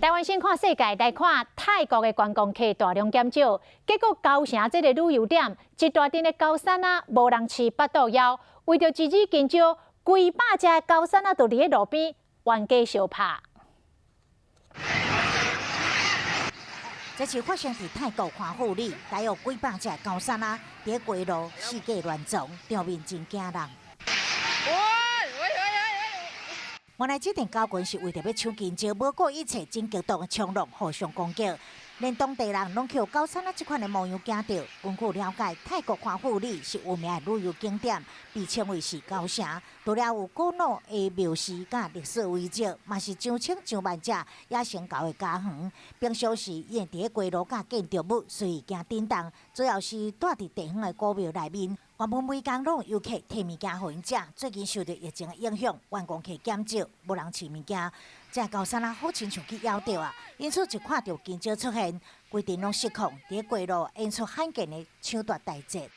台湾先看世界，来看泰国的观光客大量减少，结果高城这个旅游点，一大阵的高山啊，无人饲八肚枵，为着自己减少，几百只的高山啊，就伫咧路边冤家相拍。这次发生伫泰国华富里，大约几百只高山啊，伫街路四界乱撞，场面真惊人。原来这阵高群是为着要抢金蕉，无顾一切真激动的冲浪互相攻击，连当地人拢去高山啊这款的模样惊到。根据了解，泰国华富里是有名的旅游景点，被称为是高城，除了有古老的庙寺甲历史遗迹，嘛是上千上万只野生狗的家园。平常时伊伫街路甲建筑物随意行震动，主要是住伫地方的古庙内面。原本每工拢有游客摕物件互因食，最近受到疫情的影响，观光客减少，无人饲物件，这高山啊好亲像去咬到啊，因此就看到金蕉出现，规阵拢失控，伫街路演出罕见的抢夺大捷。